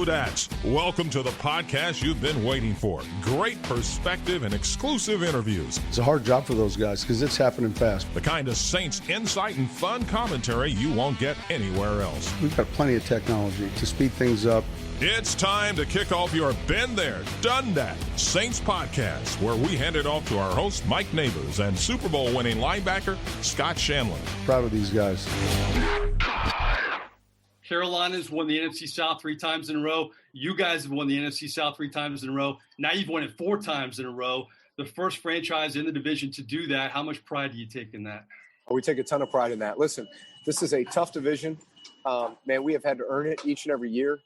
Who-Dats. Welcome to the podcast you've been waiting for. Great perspective and exclusive interviews. It's a hard job for those guys because it's happening fast. The kind of Saints insight and fun commentary you won't get anywhere else. We've got plenty of technology to speed things up. It's time to kick off your Been There, Done That Saints podcast, where we hand it off to our host, Mike Nabors, and Super Bowl winning linebacker, Scott Shanle. Proud of these guys. Carolina's won the NFC South 3 times in a row. You guys have won the NFC South 3 times in a row. Now you've won it 4 times in a row. The first franchise in the division to do that. How much pride do you take in that? We take a ton of pride in that. Listen, this is a tough division. Man, we have had to earn it each and every year.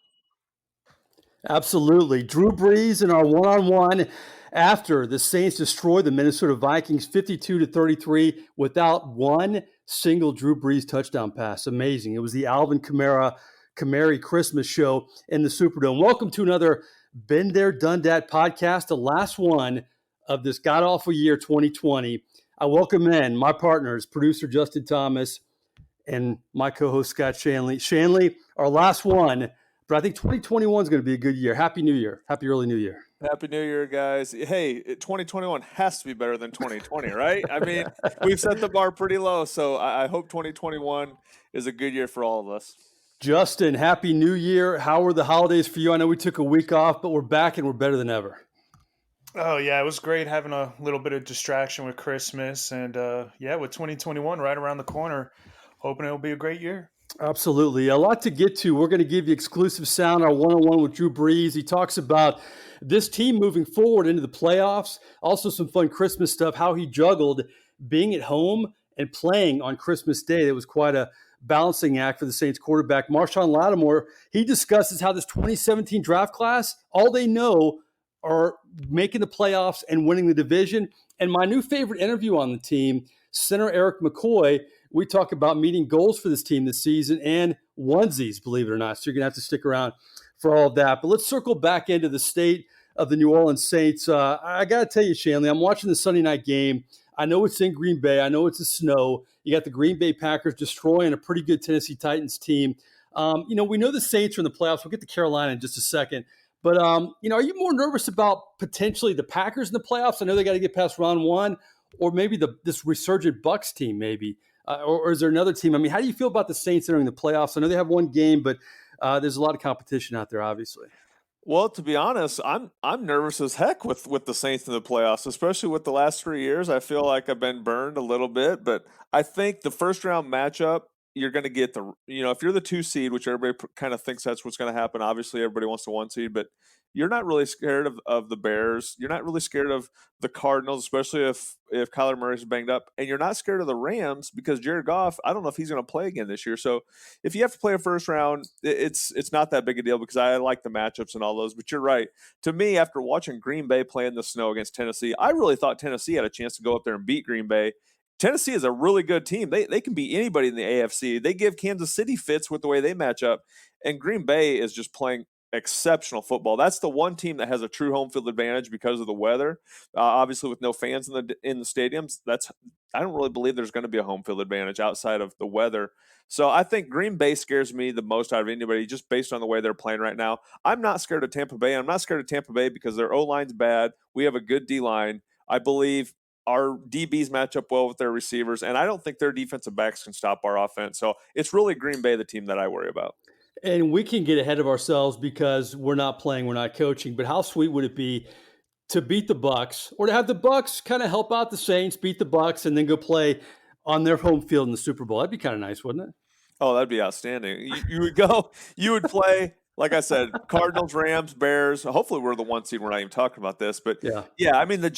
Absolutely. Drew Brees in our one-on-one after the Saints destroyed the Minnesota Vikings 52-33 without one single Drew Brees touchdown pass. Amazing. It was the Alvin Kamara Christmas show in the Superdome. Welcome to another Been There, Done That podcast, the last one of this god-awful year 2020. I welcome in my partners, producer Justin Thomas and my co-host Scott Shanle. Shanle, our last one. But I think 2021 is going to be a good year. Happy New Year. Happy early New Year. Happy New Year, guys. Hey, 2021 has to be better than 2020, right? I mean, we've set the bar pretty low, so I hope 2021 is a good year for all of us. Justin, Happy New Year. How were the holidays for you? I know we took a week off, but we're back and we're better than ever. Oh, yeah, it was great having a little bit of distraction with Christmas. And, with 2021 right around the corner, hoping it'll be a great year. Absolutely. A lot to get to. We're going to give you exclusive sound, our one-on-one with Drew Brees. He talks about this team moving forward into the playoffs. Also some fun Christmas stuff, how he juggled being at home and playing on Christmas Day. That was quite a balancing act for the Saints quarterback. Marshawn Lattimore, he discusses how this 2017 draft class, all they know are making the playoffs and winning the division. And my new favorite interview on the team, center Eric McCoy, we talk about meeting goals for this team this season and onesies, believe it or not. So you're going to have to stick around for all of that. But let's circle back into the state of the New Orleans Saints. I got to tell you, Shanle, I'm watching the Sunday night game. I know it's in Green Bay. I know it's the snow. You got the Green Bay Packers destroying a pretty good Tennessee Titans team. We know the Saints are in the playoffs. We'll get to Carolina in just a second. But, are you more nervous about potentially the Packers in the playoffs? I know they got to get past round one, or maybe this resurgent Bucs team maybe. Or is there another team? I mean, how do you feel about the Saints entering the playoffs? I know they have one game, but there's a lot of competition out there, obviously. Well, to be honest, I'm nervous as heck with the Saints in the playoffs, especially with the last 3 years. I feel like I've been burned a little bit, but I think the first round matchup, you're going to get if you're the 2 seed, which everybody kind of thinks that's what's going to happen. Obviously, everybody wants the 1 seed, but you're not really scared of the Bears. You're not really scared of the Cardinals, especially if Kyler Murray's banged up. And you're not scared of the Rams because Jared Goff, I don't know if he's going to play again this year. So if you have to play a first round, it's not that big a deal because I like the matchups and all those. But you're right. To me, after watching Green Bay play in the snow against Tennessee, I really thought Tennessee had a chance to go up there and beat Green Bay. Tennessee is a really good team. They can beat anybody in the AFC. They give Kansas City fits with the way they match up. And Green Bay is just playing exceptional football. That's the one team that has a true home field advantage because of the weather. Obviously, with no fans in the stadiums, I don't really believe there's going to be a home field advantage outside of the weather. So I think Green Bay scares me the most out of anybody just based on the way they're playing right now. I'm not scared of Tampa Bay. I'm not scared of Tampa Bay because their O-line's bad. We have a good D-line. I believe our DBs match up well with their receivers, and I don't think their defensive backs can stop our offense. So it's really Green Bay, the team that I worry about. And we can get ahead of ourselves because we're not playing, we're not coaching. But how sweet would it be to beat the Bucs, or to have the Bucs kind of help out the Saints, beat the Bucs, and then go play on their home field in the Super Bowl? That'd be kind of nice, wouldn't it? Oh, that'd be outstanding. You would play, like I said, Cardinals, Rams, Bears. Hopefully we're the 1 seed. We're not even talking about this. But yeah, I mean, the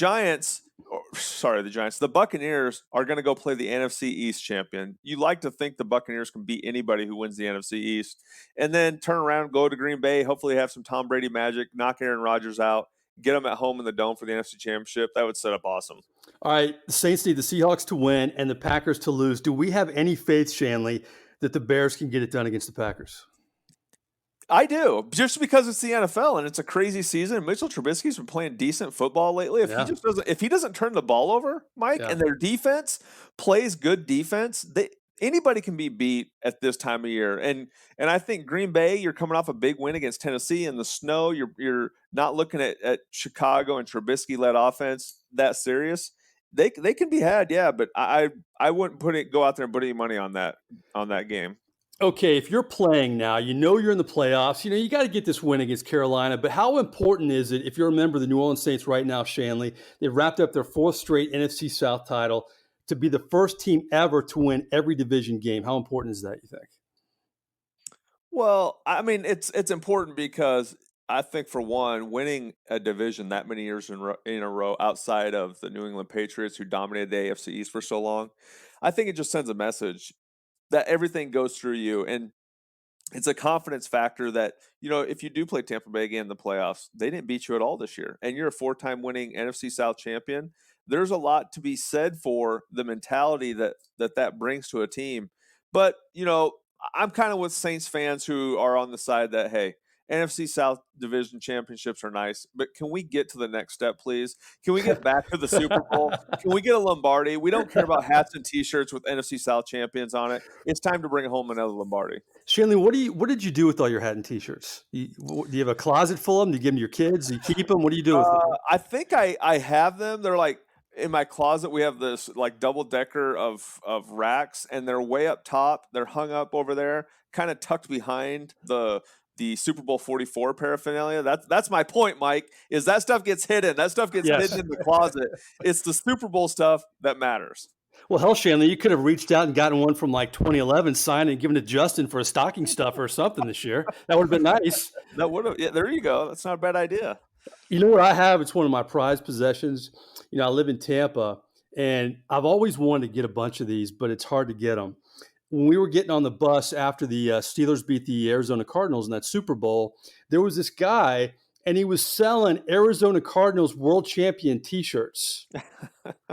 Buccaneers are going to go play the NFC East champion. You like to think the Buccaneers can beat anybody who wins the NFC East, and then turn around, go to Green Bay, hopefully have some Tom Brady magic, knock Aaron Rodgers out, get them at home in the Dome for the NFC Championship. That would set up awesome. All right, the Saints need the Seahawks to win and the Packers to lose. Do we have any faith, Shanle, that the Bears can get it done against the Packers? I do, just because it's the NFL and it's a crazy season. Mitchell Trubisky's been playing decent football lately. If he doesn't turn the ball over, Mike, and their defense plays good defense, anybody can be beat at this time of year. And I think Green Bay, you're coming off a big win against Tennessee in the snow. You're not looking at Chicago and Trubisky-led offense that serious. They can be had, yeah, but I wouldn't go out there and put any money on that game. Okay, if you're playing now, you're in the playoffs, you got to get this win against Carolina, but how important is it, if you remember the New Orleans Saints right now, Shanle, they've wrapped up their 4th straight NFC South title, to be the first team ever to win every division game? How important is that, you think? Well, I mean, it's important because I think, for one, winning a division that many years in a row outside of the New England Patriots, who dominated the AFC East for so long, I think it just sends a message that everything goes through you. And it's a confidence factor that, if you do play Tampa Bay again in the playoffs, they didn't beat you at all this year, and you're a 4-time winning NFC South champion. There's a lot to be said for the mentality that brings to a team. But, I'm kind of with Saints fans who are on the side that, hey, NFC South division championships are nice, but can we get to the next step, please? Can we get back to the Super Bowl? Can we get a Lombardi? We don't care about hats and T-shirts with NFC South champions on it. It's time to bring home another Lombardi. Shanle, what did you do with all your hat and T-shirts? Do you have a closet full of them? Do you give them to your kids? Do you keep them? What do you do with them? I think I have them. They're like in my closet. We have this like double decker of racks, and they're way up top. They're hung up over there, kind of tucked behind the Super Bowl 44 paraphernalia. That's my point, Mike, is that stuff gets hidden. That stuff gets hidden in the closet. It's the Super Bowl stuff that matters. Well, hell, Shanle, you could have reached out and gotten one from like 2011, signed and given to Justin for a stocking stuffer or something this year. That would have been nice. That would have. Yeah, there you go. That's not a bad idea. You know what I have? It's one of my prized possessions. I live in Tampa, and I've always wanted to get a bunch of these, but it's hard to get them. When we were getting on the bus after the Steelers beat the Arizona Cardinals in that Super Bowl, there was this guy, and he was selling Arizona Cardinals world champion T-shirts.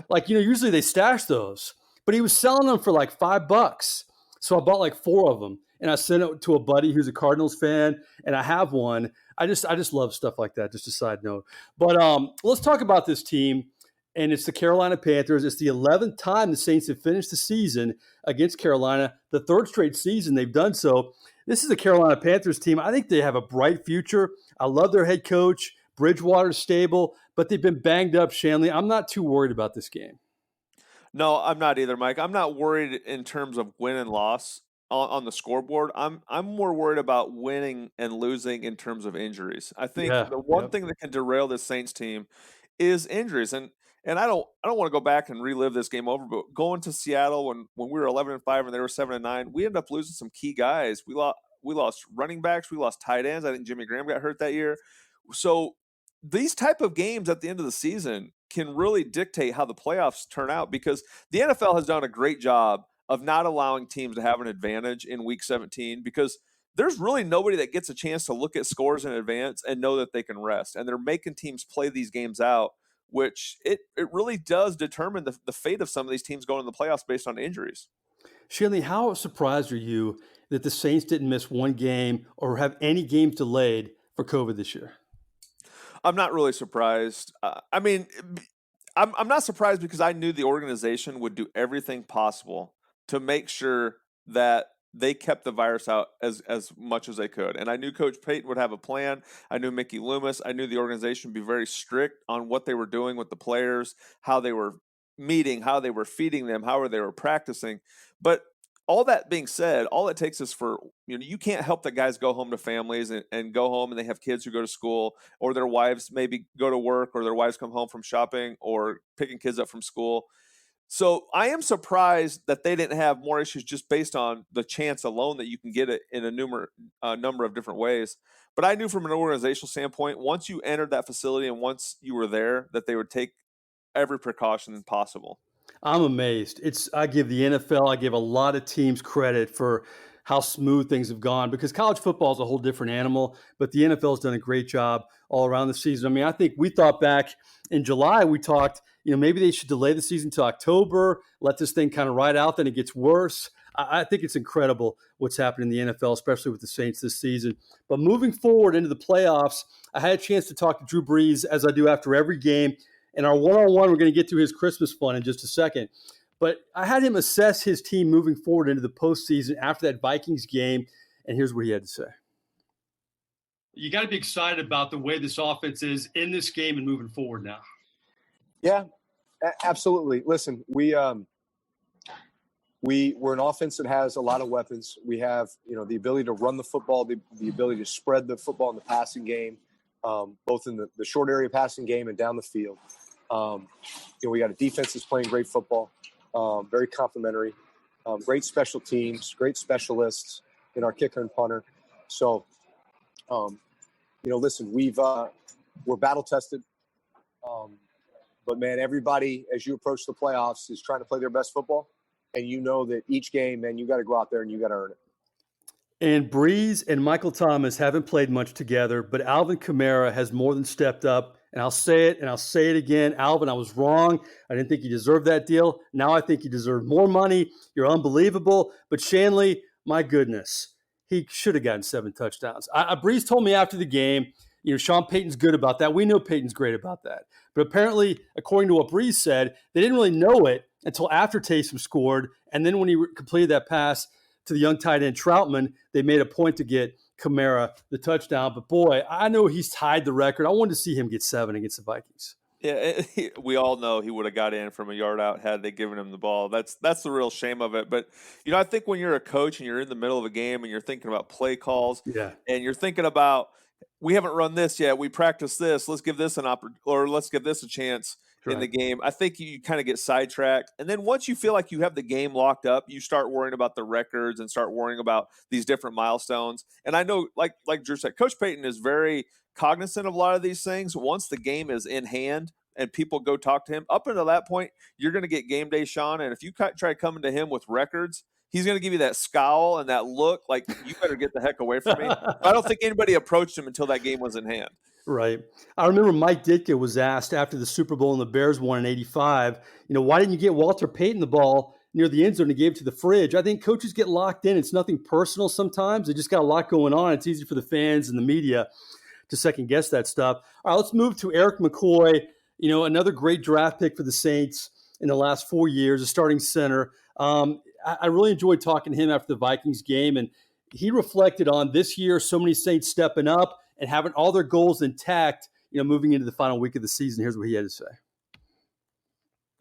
Like, usually they stash those, but he was selling them for like $5. So I bought like 4 of them, and I sent it to a buddy who's a Cardinals fan, and I have one. I just love stuff like that. Just a side note. But let's talk about this team. And it's the Carolina Panthers. It's the 11th time the Saints have finished the season against Carolina, the 3rd straight season they've done so. This is the Carolina Panthers team. I think they have a bright future. I love their head coach. Bridgewater's stable, but they've been banged up, Shanle. I'm not too worried about this game. No, I'm not either, Mike. I'm not worried in terms of win and loss on the scoreboard. I'm more worried about winning and losing in terms of injuries. I think the one thing that can derail this Saints team is injuries. And I don't want to go back and relive this game over, but going to Seattle when we were 11-5 and they were 7-9, we ended up losing some key guys. We lost running backs, we lost tight ends. I think Jimmy Graham got hurt that year. So these type of games at the end of the season can really dictate how the playoffs turn out, because the NFL has done a great job of not allowing teams to have an advantage in Week 17, because there's really nobody that gets a chance to look at scores in advance and know that they can rest. And they're making teams play these games out, which it really does determine the fate of some of these teams going in the playoffs based on injuries. Shanle, how surprised are you that the Saints didn't miss one game or have any games delayed for COVID this year? I'm not really surprised. I'm not surprised because I knew the organization would do everything possible to make sure that they kept the virus out as much as they could. And I knew Coach Payton would have a plan. I knew Mickey Loomis. I knew the organization would be very strict on what they were doing with the players, how they were meeting, how they were feeding them, how they were practicing. But all that being said, all it takes is for, you can't help that guys go home to families and go home and they have kids who go to school, or their wives maybe go to work, or their wives come home from shopping or picking kids up from school. So I am surprised that they didn't have more issues just based on the chance alone that you can get it in a number of different ways. But I knew from an organizational standpoint, once you entered that facility and once you were there, that they would take every precaution possible. I'm amazed. I give the NFL, I give a lot of teams credit for how smooth things have gone, because college football is a whole different animal, but the NFL has done a great job all around the season. I mean, I think we thought back in July, we talked, maybe they should delay the season to October, let this thing kind of ride out, then it gets worse. I think it's incredible what's happening in the NFL, especially with the Saints this season. But moving forward into the playoffs, I had a chance to talk to Drew Brees, as I do after every game. And our one-on-one, we're going to get to his Christmas fun in just a second. But I had him assess his team moving forward into the postseason after that Vikings game, and here's what he had to say. You got to be excited about the way this offense is in this game and moving forward now. Yeah, absolutely. Listen, we're an offense that has a lot of weapons. We have, the ability to run the football, the ability to spread the football in the passing game, both in the short area passing game and down the field. We got a defense that's playing great football, very complimentary, great special teams, great specialists in our kicker and punter. So, listen, we're battle tested. But man, everybody, as you approach the playoffs, is trying to play their best football. And you know that each game, man, you got to go out there and you got to earn it. And Brees and Michael Thomas haven't played much together, but Alvin Kamara has more than stepped up. And I'll say it, and I'll say it again. Alvin, I was wrong. I didn't think you deserved that deal. Now I think you deserve more money. You're unbelievable. But Shanle, my goodness, he should have gotten 7 touchdowns. Brees told me after the game, Sean Payton's good about that. We know Payton's great about that. But apparently, according to what Brees said, they didn't really know it until after Taysom scored. And then when he completed that pass to the young tight end Troutman, they made a point to get Kamara the touchdown. But boy, I know he's tied the record. I wanted to see him get 7 against the Vikings. Yeah, we all know he would have got in from a yard out had they given him the ball. That's the real shame of it. But, I think when you're a coach and you're in the middle of a game and you're thinking about play calls, and you're thinking about, we haven't run this yet, we practiced this, let's give this let's give this a chance in the game. I think you kind of get sidetracked. And then once you feel like you have the game locked up, you start worrying about the records and start worrying about these different milestones. And I know, like Drew said, Coach Payton is very cognizant of a lot of these things. Once the game is in hand and people go talk to him, up until that point, you're going to get game day Sean. And if you try coming to him with records, he's going to give you that scowl and that look like, you better get the heck away from me. I don't think anybody approached him until that game was in hand. Right. I remember Mike Ditka was asked after the Super Bowl and the Bears won in 85, why didn't you get Walter Payton the ball near the end zone and gave it to the fridge? I think coaches get locked in. It's nothing personal sometimes. They just got a lot going on. It's easy for the fans and the media to second guess that stuff. All right, let's move to Eric McCoy, another great draft pick for the Saints in the last 4 years, a starting center. I really enjoyed talking to him after the Vikings game, and he reflected on this year, so many Saints stepping up and having all their goals intact, moving into the final week of the season. Here's what he had to say.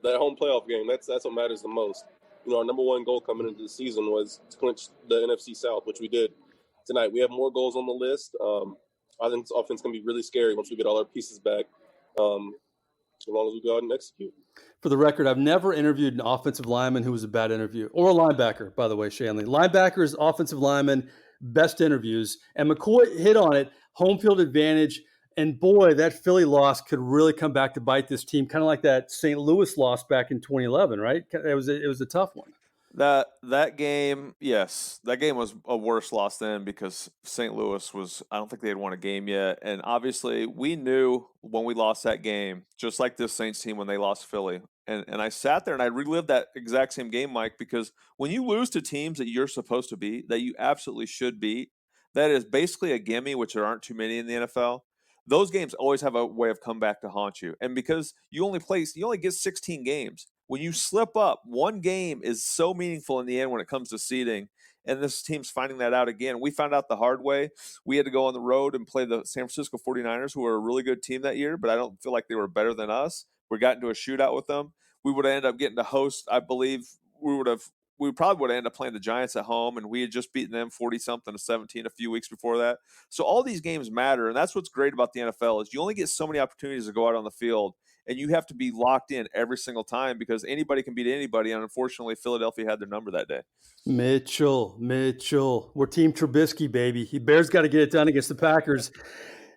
That home playoff game, that's what matters the most. Our number one goal coming into the season was to clinch the NFC South, which we did tonight. We have more goals on the list. I think this offense can be really scary once we get all our pieces back, as long as we go out and execute. For the record, I've never interviewed an offensive lineman who was a bad interview, or a linebacker, by the way, Shanle. Linebackers, offensive linemen, best interviews. And McCoy hit on it, home field advantage. And boy, that Philly loss could really come back to bite this team, kind of like that St. Louis loss back in 2011, right? It was a tough one. That game, yes, that game was a worse loss then because St. Louis I don't think they had won a game yet. And obviously we knew when we lost that game, just like this Saints team when they lost Philly. And I sat there and I relived that exact same game, Mike, because when you lose to teams that you're supposed to beat, that you absolutely should beat, that is basically a gimme, which there aren't too many in the NFL. Those games always have a way of come back to haunt you. And because you only get 16 games. When you slip up, one game is so meaningful in the end when it comes to seeding. And this team's finding that out again. We found out the hard way. We had to go on the road and play the San Francisco 49ers, who were a really good team that year, but I don't feel like they were better than us. We got into a shootout with them. We would have ended up getting to host, I believe, we probably would have ended up playing the Giants at home, and we had just beaten them 40-something to 17 a few weeks before that. So all these games matter, and that's what's great about the NFL is you only get so many opportunities to go out on the field, and you have to be locked in every single time because anybody can beat anybody, and unfortunately, Philadelphia had their number that day. Mitchell. We're Team Trubisky, baby. Bears got to get it done against the Packers.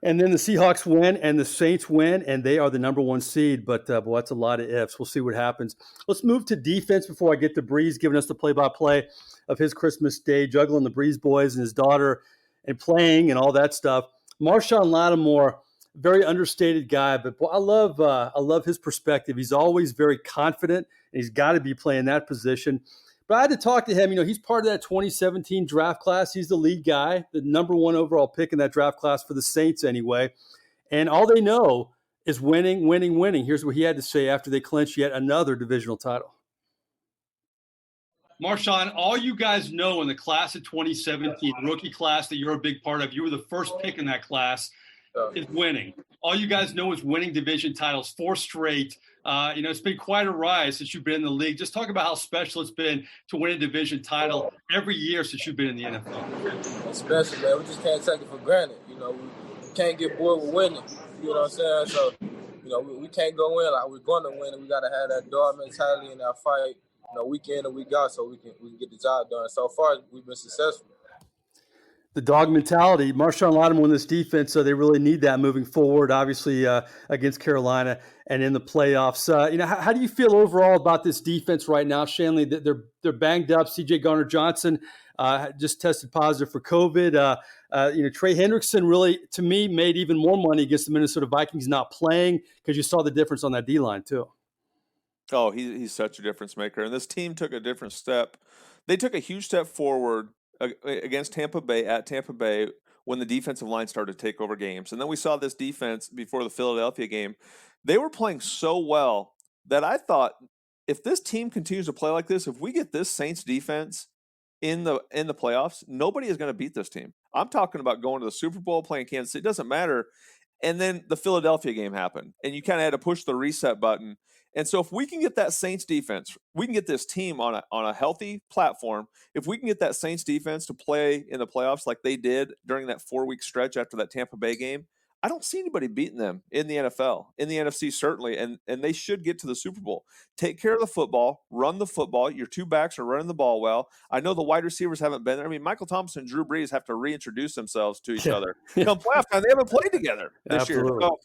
And then the Seahawks win and the Saints win, and they are the number 1 seed. But, boy, that's a lot of ifs. We'll see what happens. Let's move to defense before I get to Brees giving us the play-by-play of his Christmas day, juggling the Brees boys and his daughter and playing and all that stuff. Marshawn Lattimore, very understated guy, but boy, I love his perspective. He's always very confident, and he's got to be playing that position. But I had to talk to him. He's part of that 2017 draft class. He's the lead guy, the number 1 overall pick in that draft class for the Saints anyway. And all they know is winning. Here's what he had to say after they clinched yet another divisional title. Marshawn, all you guys know in the class of 2017, rookie class that you're a big part of, you were the first pick in that class, is winning. All you guys know is winning division titles, 4 straight. It's been quite a rise since you've been in the league. Just talk about how special it's been to win a division title every year since you've been in the NFL. It's special, man. We just can't take it for granted. We can't get bored with winning. You know what I'm saying? So, we can't go in like we're going to win, and we got to have that dog mentality in our fight, week in and week out, so we can get the job done. So far, we've been successful. The dog mentality. Marshawn Lattimore in this defense, so they really need that moving forward, obviously, against Carolina and in the playoffs. How do you feel overall about this defense right now, Shanle? They're banged up. C.J. Garner-Johnson just tested positive for COVID. Trey Hendrickson really, to me, made even more money against the Minnesota Vikings not playing because you saw the difference on that D-line too. Oh, he's such a difference maker. And this team took a different step. They took a huge step forward against Tampa Bay at Tampa Bay when the defensive line started to take over games. And then we saw this defense before the Philadelphia game. They were playing so well that I thought if this team continues to play like this, if we get this Saints defense in the playoffs, nobody is going to beat this team. I'm talking about going to the Super Bowl, playing Kansas City. It doesn't matter. And then the Philadelphia game happened, and you kind of had to push the reset button. And so if we can get that Saints defense, we can get this team on a healthy platform. If we can get that Saints defense to play in the playoffs like they did during that 4-week stretch after that Tampa Bay game, I don't see anybody beating them in the NFL, in the NFC certainly, and they should get to the Super Bowl. Take care of the football, run the football. Your 2 backs are running the ball well. I know the wide receivers haven't been there. I mean, Michael Thomas and Drew Brees have to reintroduce themselves to each other. Come playoff time, they haven't played together this year. So,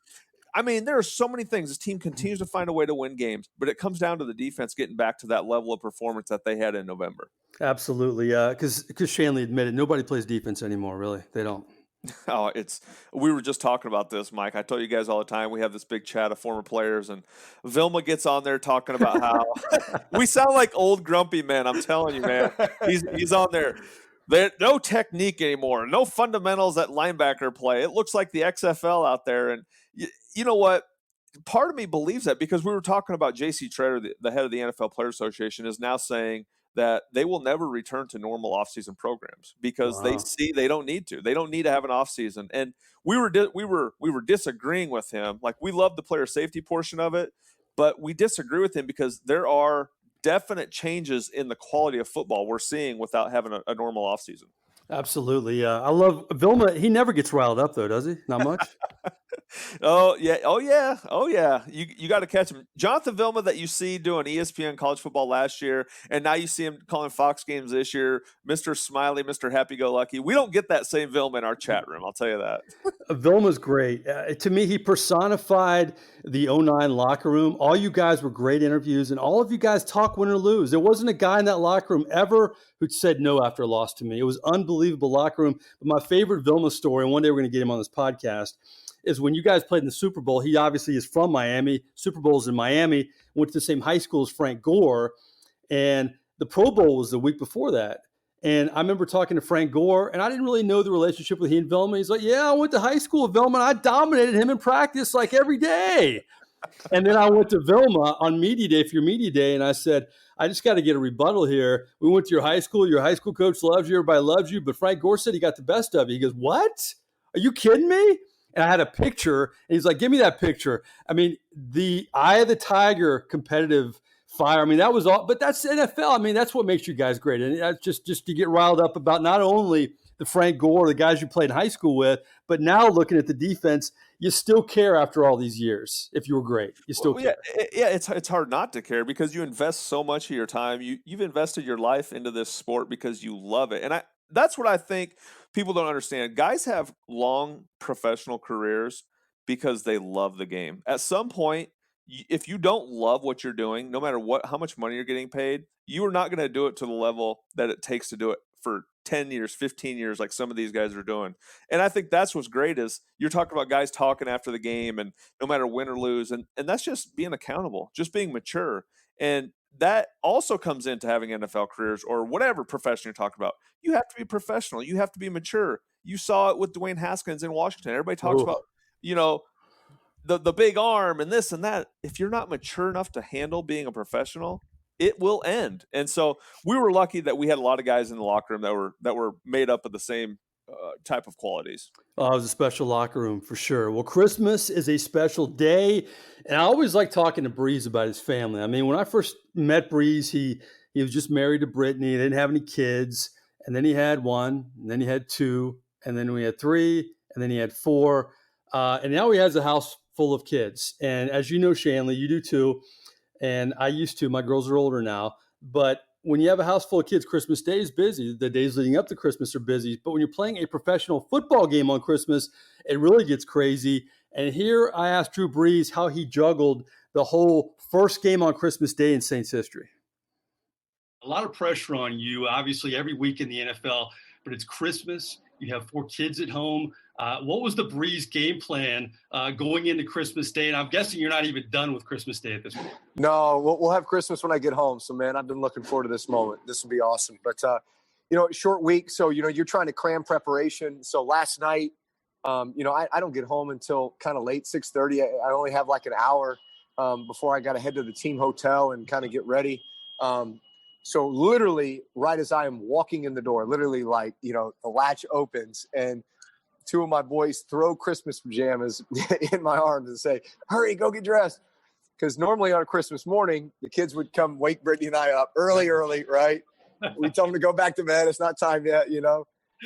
I mean, there are so many things. This team continues to find a way to win games, but it comes down to the defense getting back to that level of performance that they had in November. Absolutely, because Shanle admitted nobody plays defense anymore, really. They don't. Oh, we were just talking about this, Mike. I tell you guys all the time, we have this big chat of former players, and Vilma gets on there talking about how we sound like old grumpy men. I'm telling you, man. He's on there. There's no technique anymore, no fundamentals at linebacker play. It looks like the XFL out there. And you know what? Part of me believes that because we were talking about J.C. Treader, the head of the NFL Players Association, is now saying that they will never return to normal offseason programs because they see they don't need to. They don't need to have an offseason. And we were disagreeing with him. Like, we love the player safety portion of it, but we disagree with him because there are definite changes in the quality of football we're seeing without having a normal offseason. Absolutely. I love Vilma. He never gets riled up, though, does he? Not much? Oh yeah. You got to catch him. Jonathan Vilma that you see doing ESPN college football last year, and now you see him calling Fox games this year. Mr. Smiley, Mr. Happy-Go-Lucky. We don't get that same Vilma in our chat room. I'll tell you that. Vilma's great. To me, he personified the 09 locker room. All you guys were great interviews, and all of you guys talk win or lose. There wasn't a guy in that locker room ever who said no after a loss to me. It was unbelievable locker room. But my favorite Vilma story, and one day we're going to get him on this podcast, is when you guys played in the Super Bowl. He obviously is from Miami. Super Bowl's in Miami. Went to the same high school as Frank Gore. And the Pro Bowl was the week before that. And I remember talking to Frank Gore, and I didn't really know the relationship with he and Vilma. He's like, yeah, I went to high school with Vilma, and I dominated him in practice like every day. And then I went to Vilma on media day for your media day, and I said, I just got to get a rebuttal here. We went to your high school coach loves you, everybody loves you, but Frank Gore said he got the best of you. He goes, what? Are you kidding me? And I had a picture, and he's like, give me that picture. I mean, the eye of the tiger competitive fire. I mean, that was all, but that's NFL. I mean, that's what makes you guys great. And that's just to get riled up about not only the Frank Gore, the guys you played in high school with, but now looking at the defense, you still care after all these years. If you were great, you still care. Yeah, it's hard not to care because you invest so much of your time. You've invested your life into this sport because you love it. And that's what I think people don't understand. Guys have long professional careers because they love the game. At some point, if you don't love what you're doing, no matter how much money you're getting paid, you are not going to do it to the level that it takes to do it for 10 years, 15 years, like some of these guys are doing. And I think that's what's great is you're talking about guys talking after the game and no matter win or lose. And that's just being accountable, just being mature. And that also comes into having NFL careers or whatever profession you're talking about. You have to be professional. You have to be mature. You saw it with Dwayne Haskins in Washington. Everybody talks about, the big arm and this and that. If you're not mature enough to handle being a professional, it will end. And so we were lucky that we had a lot of guys in the locker room that were made up of the same type of qualities. Oh, it was a special locker room for sure. Well, Christmas is a special day, and I always like talking to Brees about his family. I mean, when I first met Brees, he was just married to Brittany. He didn't have any kids, and then he had one, and then he had two, and then we had three, and then he had four, and now he has a house full of kids. And as you know, Shanle, you do too, and I used to. My girls are older now, but when you have a house full of kids, Christmas Day is busy. The days leading up to Christmas are busy. But when you're playing a professional football game on Christmas, it really gets crazy. And here I asked Drew Brees how he juggled the whole first game on Christmas Day in Saints history. A lot of pressure on you, obviously, every week in the NFL, but it's Christmas. You have 4 kids at home. What was the Brees game plan going into Christmas Day? And I'm guessing you're not even done with Christmas Day at this point. No, we'll have Christmas when I get home. So, man, I've been looking forward to this moment. This will be awesome. But, short week. So, you're trying to cram preparation. So last night, I don't get home until kind of late, 6:30. I only have like an hour before I got to head to the team hotel and kind of get ready. So literally right as I am walking in the door, literally the latch opens and 2 of my boys throw Christmas pajamas in my arms and say, hurry, go get dressed. Because normally on a Christmas morning, the kids would come wake Brittany and I up early, right? We tell them to go back to bed. It's not time yet,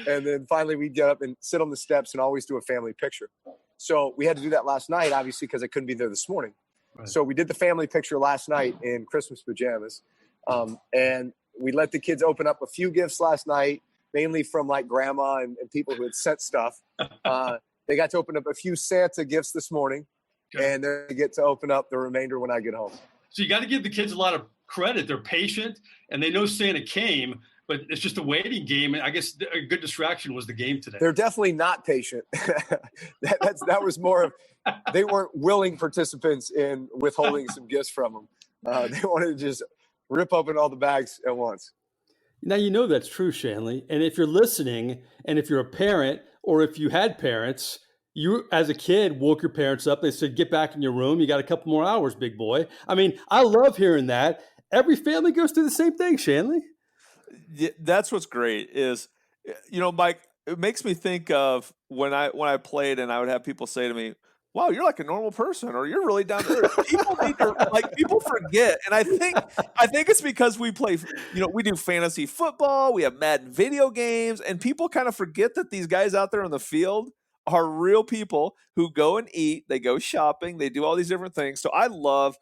And then finally we'd get up and sit on the steps and always do a family picture. So we had to do that last night, obviously, because I couldn't be there this morning. Right. So we did the family picture last night in Christmas pajamas. And we let the kids open up a few gifts last night, mainly from like grandma and people who had sent stuff. They got to open up a few Santa gifts this morning, and they get to open up the remainder when I get home. So you got to give the kids a lot of credit. They're patient, and they know Santa came, but it's just a waiting game. And I guess a good distraction was the game today. They're definitely not patient. that was more of they weren't willing participants in withholding some gifts from them. They wanted to just rip open all the bags at once. Now, that's true, Shanle. And if you're listening, and if you're a parent, or if you had parents, you as a kid woke your parents up. They said, get back in your room. You got a couple more hours, big boy. I mean, I love hearing that. Every family goes through the same thing, Shanle. Yeah, that's what's great is, Mike, it makes me think of when I played and I would have people say to me, wow, you're like a normal person, or you're really down to earth. People forget. And I think it's because we play, we do fantasy football, we have Madden video games, and people kind of forget that these guys out there on the field are real people who go and eat, they go shopping, they do all these different things. So I love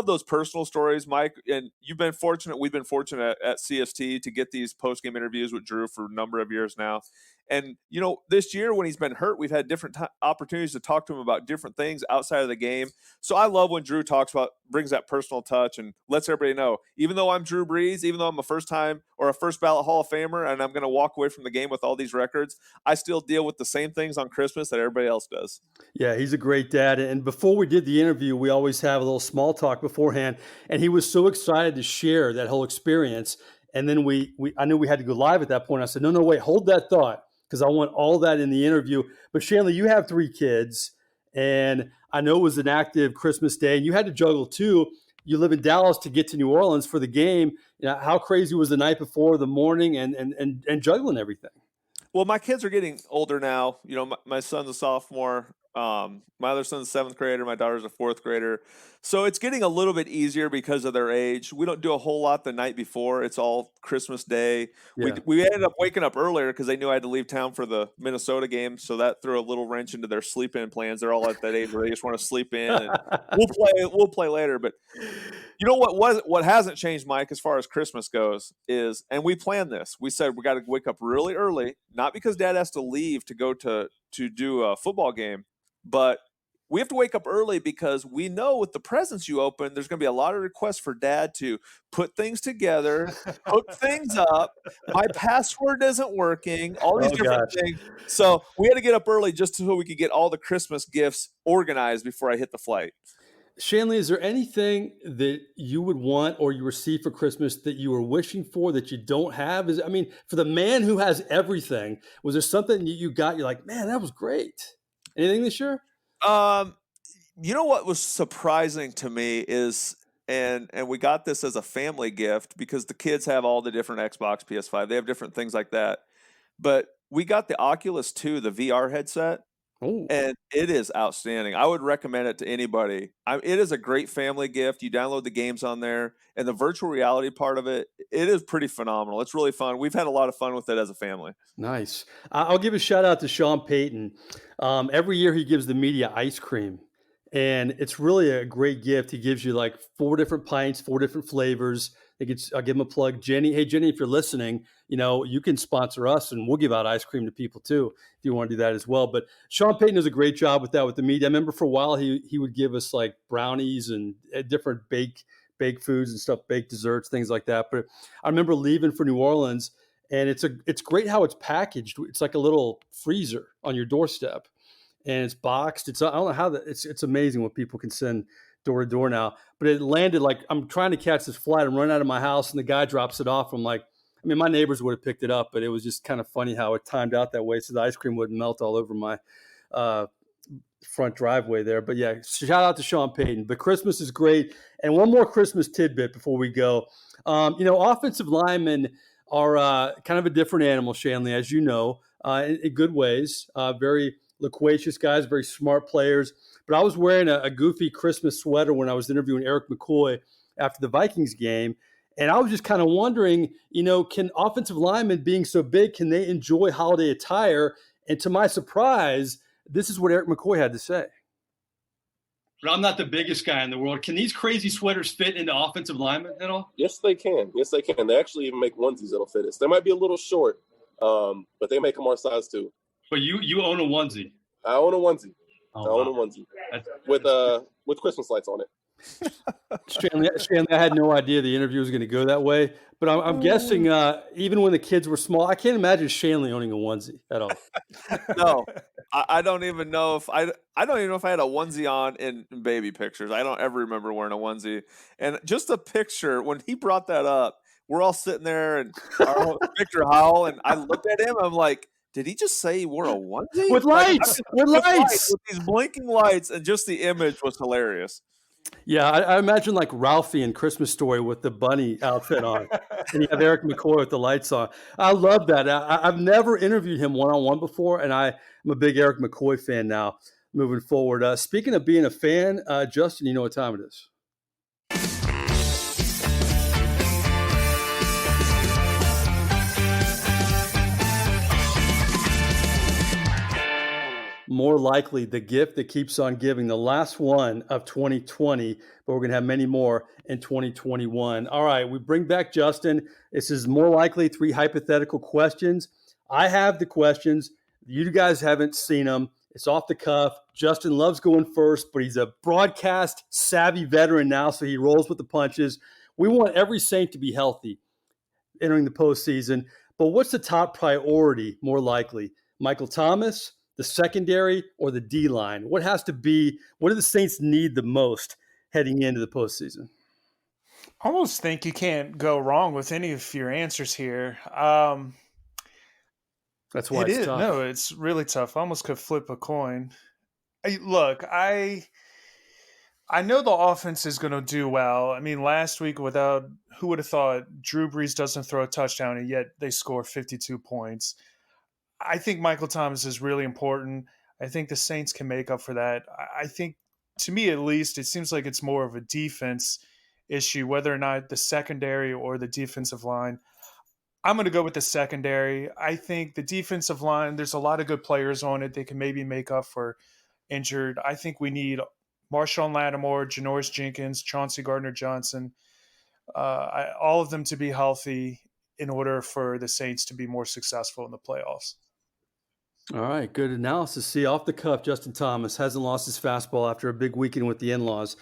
those personal stories, Mike, and we've been fortunate at CST to get these post-game interviews with Drew for a number of years now. And, this year when he's been hurt, we've had different opportunities to talk to him about different things outside of the game. So I love when Drew brings that personal touch and lets everybody know, even though I'm Drew Brees, even though I'm a first ballot Hall of Famer, and I'm going to walk away from the game with all these records, I still deal with the same things on Christmas that everybody else does. Yeah, he's a great dad. And before we did the interview, we always have a little small talk beforehand. And he was so excited to share that whole experience. And then I knew we had to go live at that point. I said, no, wait, hold that thought, because I want all that in the interview. But Shanle, you have 3 kids, and I know it was an active Christmas day, and you had to juggle too. You live in Dallas to get to New Orleans for the game. How crazy was the night before, the morning, and juggling everything? Well, my kids are getting older now. My son's a sophomore. My other son's a 7th grader. My daughter's a 4th grader. So it's getting a little bit easier because of their age. We don't do a whole lot the night before. It's all Christmas Day. Yeah. We ended up waking up earlier because they knew I had to leave town for the Minnesota game. So that threw a little wrench into their sleep-in plans. They're all at that age where they just want to sleep in. And we'll play later. But you know what hasn't changed, Mike, as far as Christmas goes is, and we planned this. We said we got to wake up really early, not because Dad has to leave to go to do a football game, but we have to wake up early because we know with the presents you open, there's going to be a lot of requests for Dad to put things together, hook things up. My password isn't working, all these different things. So we had to get up early just so we could get all the Christmas gifts organized before I hit the flight. Shanle, is there anything that you would want or you receive for Christmas that you were wishing for that you don't have? For the man who has everything, was there something you got, you're like, man, that was great? Anything this year? You know what was surprising to me is, and we got this as a family gift because the kids have all the different Xbox, PS5. They have different things like that. But we got the Oculus 2, the VR headset, Oh, and it is outstanding. I would recommend it to anybody. It is a great family gift. You download the games on there, and the virtual reality part of it, it is pretty phenomenal. It's really fun. We've had a lot of fun with it as a family. nice. I'll give a shout out to Sean Payton. Every year he gives the media ice cream, and it's really a great gift. He gives you like 4 different pints, 4 different flavors. I'll give him a plug. Jenny, hey, Jenny, if you're listening, you can sponsor us and we'll give out ice cream to people too, if you want to do that as well. But Sean Payton does a great job with that with the media. I remember for a while he would give us like brownies and different baked foods and stuff, baked desserts, things like that. But I remember leaving for New Orleans, and it's great how it's packaged. It's like a little freezer on your doorstep, and it's boxed. I don't know how it's amazing what people can send door to door now. But it landed like I'm trying to catch this flight. I'm running out of my house, and the guy drops it off. I'm like, my neighbors would have picked it up, but it was just kind of funny how it timed out that way, so the ice cream wouldn't melt all over my front driveway there. But yeah, shout out to Sean Payton. But Christmas is great. And one more Christmas tidbit before we go. Offensive linemen are kind of a different animal, Shanle, as you know, in good ways. Very loquacious guys, very smart players. But I was wearing a goofy Christmas sweater when I was interviewing Eric McCoy after the Vikings game. And I was just kind of wondering, can offensive linemen being so big, can they enjoy holiday attire? And to my surprise, this is what Eric McCoy had to say. But I'm not the biggest guy in the world. Can these crazy sweaters fit into offensive linemen at all? Yes, they can. Yes, they can. They actually even make onesies that'll fit us. They might be a little short, but they make them our size too. But you own a onesie. I own a onesie. Oh, I own a onesie with Christmas lights on it. Shanle, I had no idea the interview was going to go that way, but I'm guessing even when the kids were small, I can't imagine Shanle owning a onesie at all. No, I don't even know if I don't even know if I had a onesie on in baby pictures. I don't ever remember wearing a onesie. And just a picture, when he brought that up, we're all sitting there and Victor Howell, and I looked at him, I'm like, did he just say he wore a onesie? With lights! With these blinking lights, and just the image was hilarious. Yeah, I imagine like Ralphie in Christmas Story with the bunny outfit on, and you have Eric McCoy with the lights on. I love that. I've never interviewed him one-on-one before, and I'm a big Eric McCoy fan now moving forward. Speaking of being a fan, Justin, you know what time it is. More likely, the gift that keeps on giving, the last one of 2020, but we're going to have many more in 2021. All right, we bring back Justin. This is more likely 3 hypothetical questions. I have the questions. You guys haven't seen them. It's off the cuff. Justin loves going first, but he's a broadcast savvy veteran now, so he rolls with the punches. We want every Saint to be healthy entering the postseason, but what's the top priority, more likely? Michael Thomas, the secondary, or the D-line? What do the Saints need the most heading into the postseason? I almost think you can't go wrong with any of your answers here. That's why it's tough. No, it's really tough. I almost could flip a coin. I know the offense is going to do well. I mean, last week who would have thought Drew Brees doesn't throw a touchdown, and yet they score 52 points. I think Michael Thomas is really important. I think the Saints can make up for that. I think, to me at least, it seems like it's more of a defense issue, whether or not the secondary or the defensive line. I'm going to go with the secondary. I think the defensive line, there's a lot of good players on it. They can maybe make up for injured. I think we need Marshawn Lattimore, Janoris Jenkins, Chauncey Gardner-Johnson, all of them to be healthy in order for the Saints to be more successful in the playoffs. All right, good analysis. See, off the cuff, Justin Thomas hasn't lost his fastball after a big weekend with the in-laws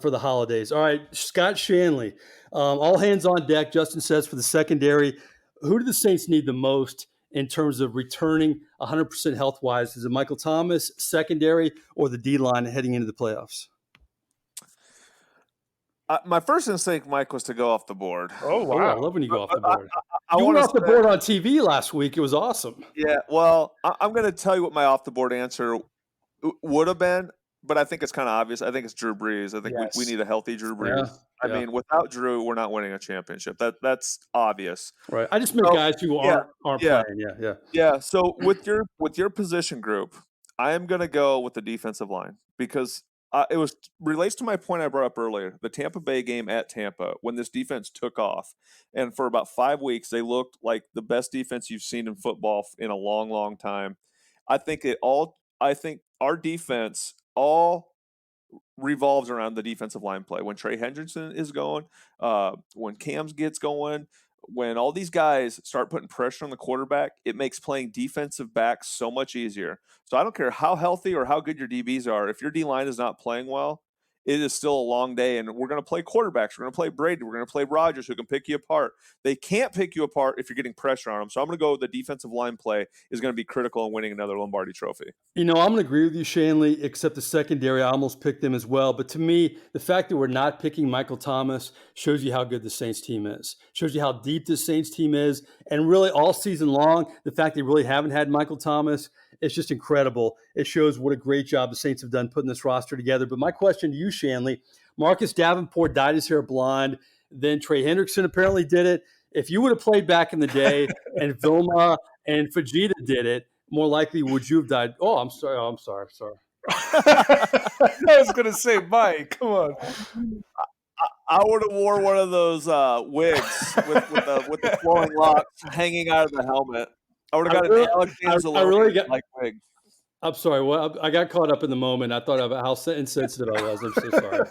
for the holidays. All right, Scott Shanle, all hands on deck, Justin says, for the secondary. Who do the Saints need the most in terms of returning 100% health-wise? Is it Michael Thomas, secondary, or the D-line heading into the playoffs? My first instinct, Mike, was to go off the board. Oh, wow. I love when you go off the board. You went off the board on TV last week. It was awesome. Yeah, well, I'm going to tell you what my off-the-board answer would have been, but I think it's kind of obvious. I think it's Drew Brees. I think we Yes. need a healthy Drew Brees. I mean, without Drew, we're not winning a championship. That's obvious. Right. I just meant So, guys who aren't yeah. playing. Yeah. Yeah. So with your position group, I am going to go with the defensive line because it relates to my point I brought up earlier. The Tampa Bay game at Tampa, when this defense took off, and for about 5 weeks they looked like the best defense you've seen in football in a long, long time. I think our defense all revolves around the defensive line play. When Trey Hendrickson is going, when Cams gets going, when all these guys start putting pressure on the quarterback, it makes playing defensive back so much easier. So I don't care how healthy or how good your DBs are. If your D-line is not playing well, it is still a long day, and we're going to play quarterbacks. We're going to play Brady. We're going to play Rodgers, who can pick you apart. They can't pick you apart if you're getting pressure on them. So I'm going to go with the defensive line play is going to be critical in winning another Lombardi trophy. I'm going to agree with you, Shanle, except the secondary. I almost picked them as well. But to me, the fact that we're not picking Michael Thomas shows you how good the Saints team is, shows you how deep the Saints team is. And really all season long, the fact they really haven't had Michael Thomas, it's just incredible. It shows what a great job the Saints have done putting this roster together. But my question to you, Shanle, Marcus Davenport dyed his hair blonde. Then Trey Hendrickson apparently did it. If you would have played back in the day and Vilma and Fajita did it, more likely would you have died? Oh, I'm sorry. I was going to say, Mike, come on. I would have wore one of those wigs with the flowing locks hanging out of the helmet. I would have got an Alex Anzalone like wig. I'm sorry. Well, I got caught up in the moment. I thought of how insensitive I was. I'm so sorry.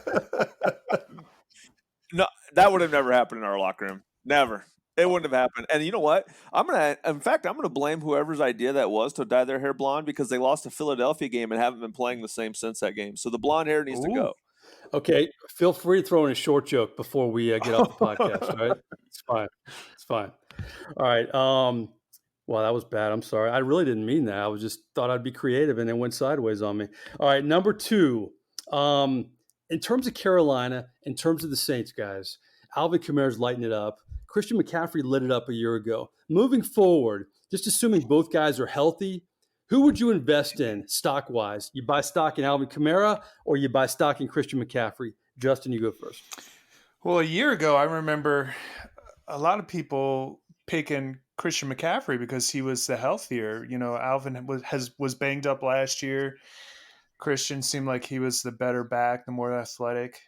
No, that would have never happened in our locker room. Never. It wouldn't have happened. And you know what? I'm gonna blame whoever's idea that was to dye their hair blonde because they lost a Philadelphia game and haven't been playing the same since that game. So the blonde hair needs to go. Okay, feel free to throw in a short joke before we get off the podcast. All right, it's fine. All right. Well, that was bad. I'm sorry. I really didn't mean that. I was just thought I'd be creative and it went sideways on me. All right, number 2. In terms of Carolina, in terms of the Saints, guys, Alvin Kamara's lighting it up. Christian McCaffrey lit it up a year ago. Moving forward, just assuming both guys are healthy, who would you invest in stock-wise? You buy stock in Alvin Kamara or you buy stock in Christian McCaffrey? Justin, you go first. Well, a year ago, I remember a lot of people picking Christian McCaffrey because he was the healthier. Alvin was banged up last year. Christian seemed like he was the better back, the more athletic.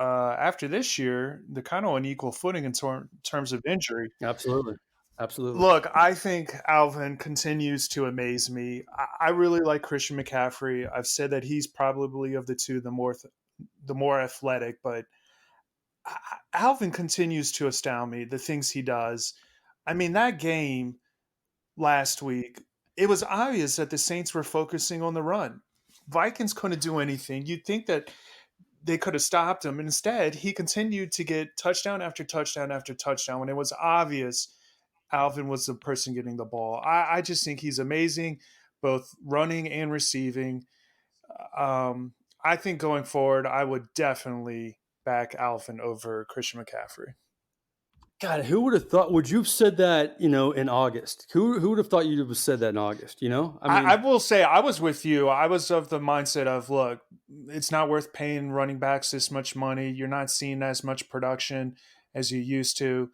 After this year, they're kind of on equal footing in terms of injury. Absolutely. Look, I think Alvin continues to amaze me. I really like Christian McCaffrey. I've said that he's probably of the two the more athletic, but Alvin continues to astound me, the things he does. I mean, that game last week, it was obvious that the Saints were focusing on the run. Vikings couldn't do anything. You'd think that they could have stopped him. Instead, he continued to get touchdown after touchdown after touchdown when it was obvious Alvin was the person getting the ball. I just think he's amazing, both running and receiving. I think going forward, I would definitely back Alvin over Christian McCaffrey. God, who would have thought? Would you have said that, in August? Who would have thought you'd have said that in August? I will say I was with you. I was of the mindset of, look, it's not worth paying running backs this much money. You're not seeing as much production as you used to.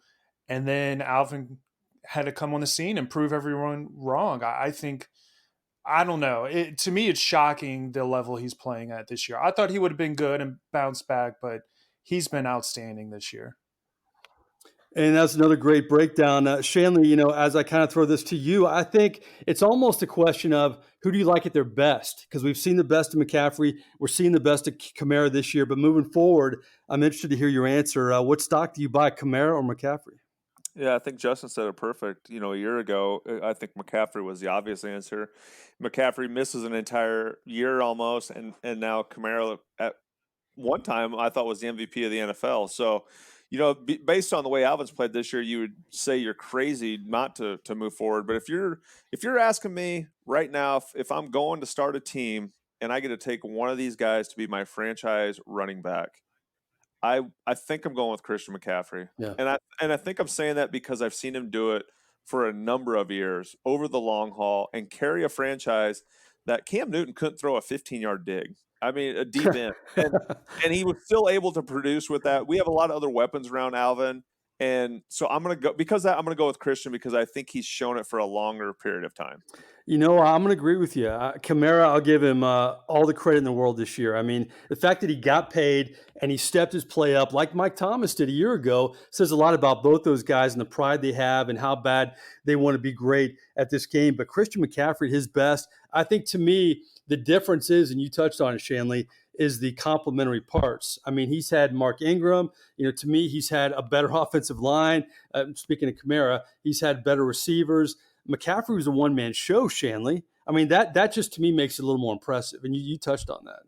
And then Alvin had to come on the scene and prove everyone wrong. I think, I don't know. To me, it's shocking the level he's playing at this year. I thought he would have been good and bounced back, but he's been outstanding this year. And that's another great breakdown. Shanle, as I kind of throw this to you, I think it's almost a question of who do you like at their best? Because we've seen the best of McCaffrey. We're seeing the best of Kamara this year. But moving forward, I'm interested to hear your answer. What stock do you buy, Kamara or McCaffrey? Yeah, I think Justin said it perfect. A year ago, I think McCaffrey was the obvious answer. McCaffrey misses an entire year almost, and now Kamara at one time I thought was the MVP of the NFL. So, based on the way Alvin's played this year, you would say you're crazy not to move forward. But if you're asking me right now, if I'm going to start a team and I get to take one of these guys to be my franchise running back, I think I'm going with Christian McCaffrey. Yeah. And I think I'm saying that because I've seen him do it for a number of years over the long haul and carry a franchise that Cam Newton couldn't throw a 15-yard dig. I mean, a deep end. And he was still able to produce with that. We have a lot of other weapons around Alvin. And so I'm going to go with Christian because I think he's shown it for a longer period of time. I'm going to agree with you. Kamara, I'll give him all the credit in the world this year. I mean, the fact that he got paid and he stepped his play up like Mike Thomas did a year ago says a lot about both those guys and the pride they have and how bad they want to be great at this game. But Christian McCaffrey, his best, I think to me, the difference is, and you touched on it, Shanle, is the complementary parts. I mean, he's had Mark Ingram. To me, he's had a better offensive line. Speaking of Kamara, he's had better receivers. McCaffrey was a one-man show, Shanle. I mean, that just to me makes it a little more impressive, and you touched on that.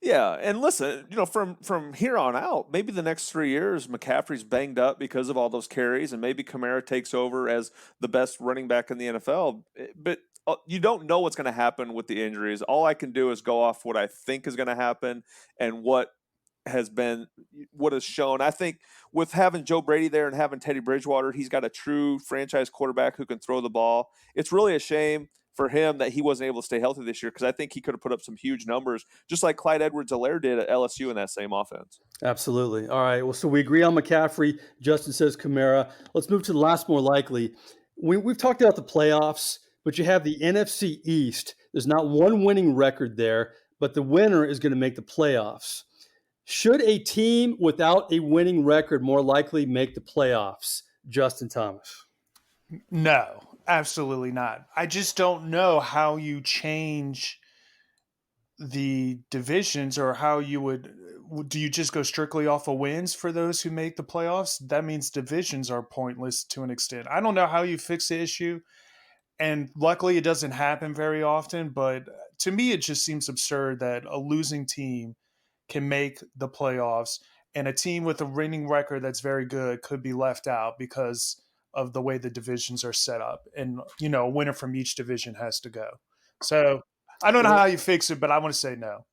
Yeah, and listen, from here on out, maybe the next 3 years, McCaffrey's banged up because of all those carries, and maybe Kamara takes over as the best running back in the NFL. But you don't know what's going to happen with the injuries. All I can do is go off what I think is going to happen and what has shown. I think with having Joe Brady there and having Teddy Bridgewater, he's got a true franchise quarterback who can throw the ball. It's really a shame for him that he wasn't able to stay healthy this year because I think he could have put up some huge numbers, just like Clyde Edwards-Helaire did at LSU in that same offense. Absolutely. All right. Well, so we agree on McCaffrey. Justin says Kamara. Let's move to the last more likely. We've talked about the playoffs, but you have the NFC East. There's not one winning record there, but the winner is going to make the playoffs. Should a team without a winning record more likely make the playoffs? Justin Thomas. No, absolutely not. I just don't know how you change the divisions or how you do you just go strictly off of wins for those who make the playoffs? That means divisions are pointless to an extent. I don't know how you fix the issue. And luckily it doesn't happen very often, but to me, it just seems absurd that a losing team can make the playoffs and a team with a winning record that's very good could be left out because of the way the divisions are set up. And, a winner from each division has to go. So I don't know how you fix it, but I want to say no.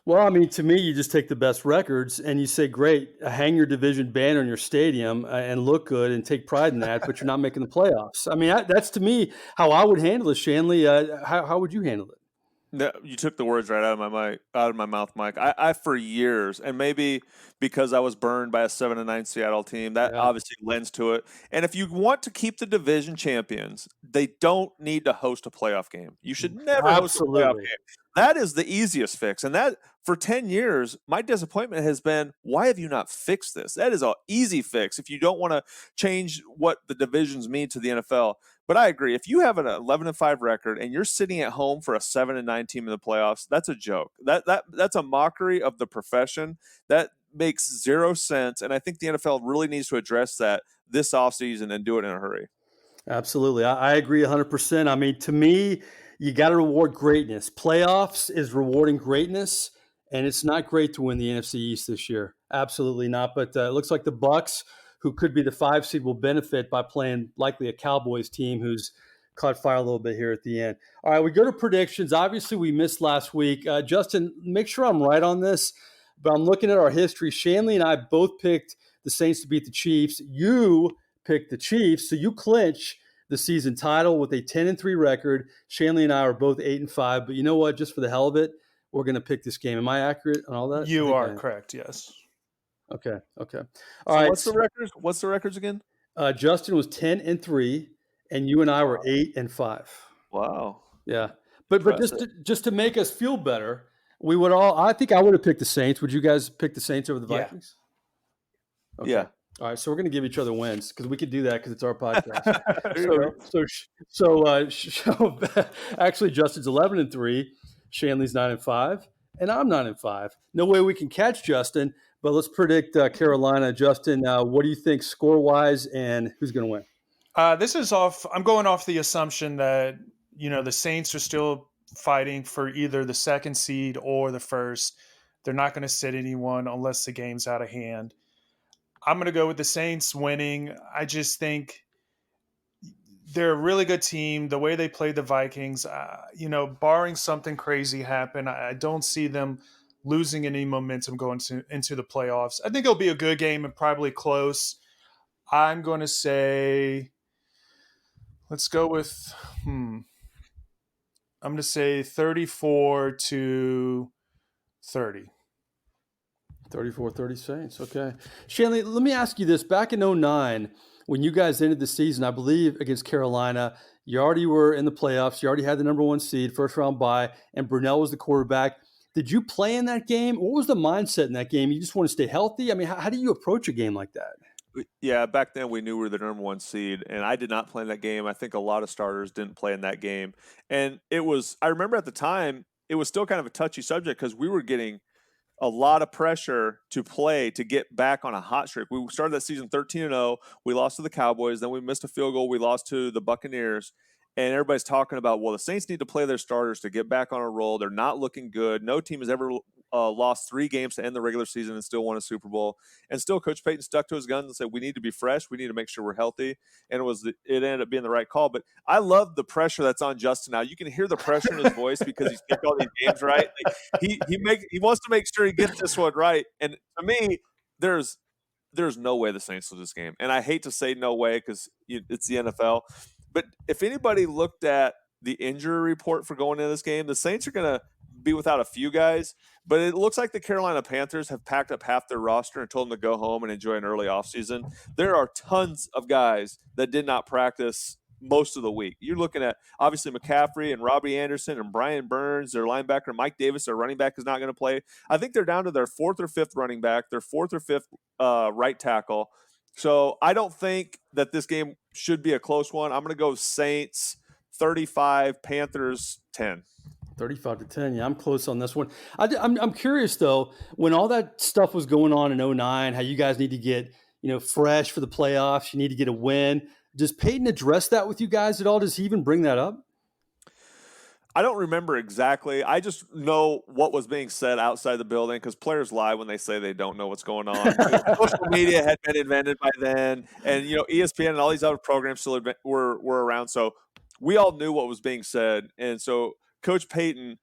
Well, I mean, to me, you just take the best records and you say, great, hang your division banner in your stadium and look good and take pride in that, but you're not making the playoffs. I mean, that's to me how I would handle it, Shanle. How would you handle it? No, you took the words right out of my mouth, Mike. I for years, and maybe because I was burned by a 7-9 Seattle team, that obviously lends to it. And if you want to keep the division champions, they don't need to host a playoff game. You should never host a playoff game. That is the easiest fix. And that for 10 years, my disappointment has been, why have you not fixed this? That is an easy fix if you don't want to change what the divisions mean to the NFL. But I agree. If you have an 11-5 record and you're sitting at home for a 7-9 team in the playoffs, that's a joke. That's a mockery of the profession. That makes zero sense. And I think the NFL really needs to address that this offseason and do it in a hurry. Absolutely. I agree 100%. I mean, to me, you got to reward greatness. Playoffs is rewarding greatness, and it's not great to win the NFC East this year. Absolutely not. But it looks like the Bucs, who could be the 5 seed, will benefit by playing likely a Cowboys team who's caught fire a little bit here at the end. All right, we go to predictions. Obviously, we missed last week. Justin, make sure I'm right on this, but I'm looking at our history. Shanle and I both picked the Saints to beat the Chiefs. You picked the Chiefs, so you clinch the season title with a 10-3 record. Shanle and I are both 8-5, but you know what? Just for the hell of it, we're going to pick this game. Am I accurate on all that? You are correct, yes. Okay. All so right. What's the records? What's the records again? Justin was 10-3, and you and I were 8-5. Wow. Yeah, but just to make us feel better, we would all. I think I would have picked the Saints. Would you guys pick the Saints over the Vikings? Yeah. Okay. Yeah. All right, so we're going to give each other wins because we could do that because it's our podcast. Actually, Justin's 11-3, Shanley's 9-5, and I'm 9-5. No way we can catch Justin, but let's predict Carolina. Justin, what do you think score-wise, and who's going to win? I'm going off the assumption that the Saints are still fighting for either the second seed or the first. They're not going to sit anyone unless the game's out of hand. I'm going to go with the Saints winning. I just think they're a really good team. The way they played the Vikings, barring something crazy happen, I don't see them losing any momentum going into the playoffs. I think it'll be a good game and probably close. I'm going to say, let's go with, I'm going to say 34-30. 34-30 Saints. Okay. Shanle, let me ask you this. Back in 2009, when you guys ended the season, I believe against Carolina, you already were in the playoffs. You already had the number 1 seed, first round bye, and Brunell was the quarterback. Did you play in that game? What was the mindset in that game? You just want to stay healthy? I mean, how do you approach a game like that? Yeah, back then we knew we were the number 1 seed, and I did not play in that game. I think a lot of starters didn't play in that game. And I remember at the time, it was still kind of a touchy subject because we were getting a lot of pressure to play to get back on a hot streak. We started that season 13-0. We lost to the Cowboys. Then we missed a field goal. We lost to the Buccaneers. And everybody's talking about, well, the Saints need to play their starters to get back on a roll. They're not looking good. No team has ever lost 3 games to end the regular season and still won a Super Bowl. And still, Coach Payton stuck to his guns and said, we need to be fresh. We need to make sure we're healthy. And it ended up being the right call. But I love the pressure that's on Justin now. You can hear the pressure in his voice because he's kicked all these games right. Like, he wants to make sure he gets this one right. And to me, there's no way the Saints lose this game. And I hate to say no way because it's the NFL. But if anybody looked at the injury report for going into this game, the Saints are going to be without a few guys. But it looks like the Carolina Panthers have packed up half their roster and told them to go home and enjoy an early offseason. There are tons of guys that did not practice most of the week. You're looking at, obviously, McCaffrey and Robbie Anderson and Brian Burns, their linebacker. Mike Davis, their running back, is not going to play. I think they're down to their 4th or 5th running back, their 4th or 5th right tackle. So I don't think that this game should be a close one. I'm going to go Saints 35, Panthers 10. 35-10. Yeah, I'm close on this one. I'm curious, though, when all that stuff was going on in 2009, how you guys need to get fresh for the playoffs, you need to get a win. Does Payton address that with you guys at all? Does he even bring that up? I don't remember exactly. I just know what was being said outside the building because players lie when they say they don't know what's going on. Social media had been invented by then, and ESPN and all these other programs still were around. So we all knew what was being said, and so Coach Payton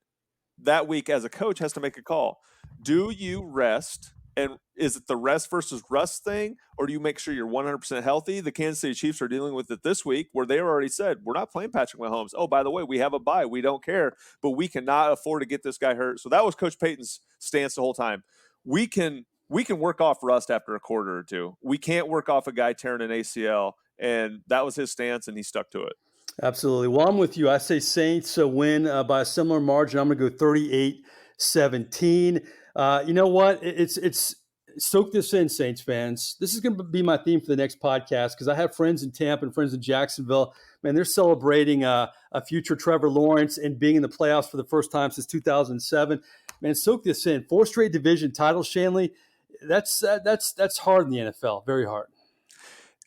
that week as a coach has to make a call. Do you rest? And is it the rest versus rust thing, or do you make sure you're 100% healthy? The Kansas City Chiefs are dealing with it this week where they already said, we're not playing Patrick Mahomes. Oh, by the way, we have a bye. We don't care, but we cannot afford to get this guy hurt. So that was Coach Payton's stance the whole time. We can work off rust after a quarter or two. We can't work off a guy tearing an ACL, and that was his stance, and he stuck to it. Absolutely. Well, I'm with you. I say Saints win by a similar margin. I'm going to go 38-17. You know what? It's soak this in, Saints fans. This is going to be my theme for the next podcast because I have friends in Tampa and friends in Jacksonville. Man, they're celebrating a future Trevor Lawrence and being in the playoffs for the first time since 2007. Man, soak this in. 4 straight division titles, Shanle. That's hard in the NFL. Very hard.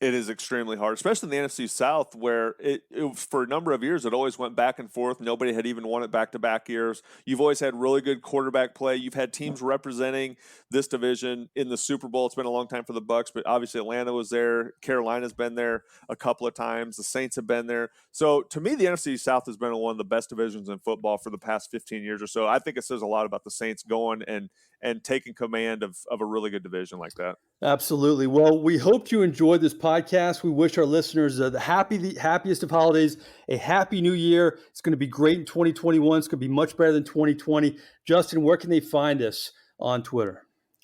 It is extremely hard, especially in the NFC South, where it for a number of years, it always went back and forth. Nobody had even won it back-to-back years. You've always had really good quarterback play. You've had teams representing this division in the Super Bowl. It's been a long time for the Bucs, but obviously Atlanta was there. Carolina's been there a couple of times. The Saints have been there. So to me, the NFC South has been one of the best divisions in football for the past 15 years or so. I think it says a lot about the Saints going and taking command of a really good division like that. Absolutely. Well, we hope you enjoyed this podcast. We wish our listeners the happiest of holidays, a happy new year. It's going to be great in 2021. It's going to be much better than 2020. Justin, where can they find us on Twitter?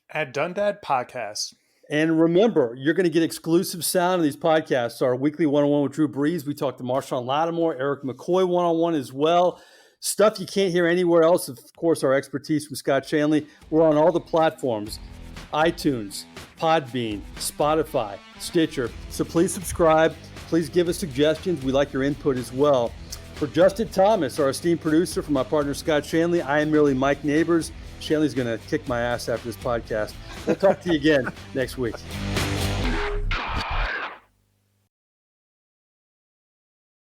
At Dundad Podcast. And remember, you're going to get exclusive sound in these podcasts. Our weekly one-on-one with Drew Brees. We talked to Marshawn Lattimore, Eric McCoy one-on-one as well. Stuff you can't hear anywhere else. Of course, our expertise from Scott Shanle. We're on all the platforms. iTunes, Podbean, Spotify, Stitcher. So please subscribe. Please give us suggestions. We like your input as well. For Justin Thomas, our esteemed producer, from my partner Scott Shanle, I am merely Mike Nabors. Shanley's going to kick my ass after this podcast. We'll talk to you again next week.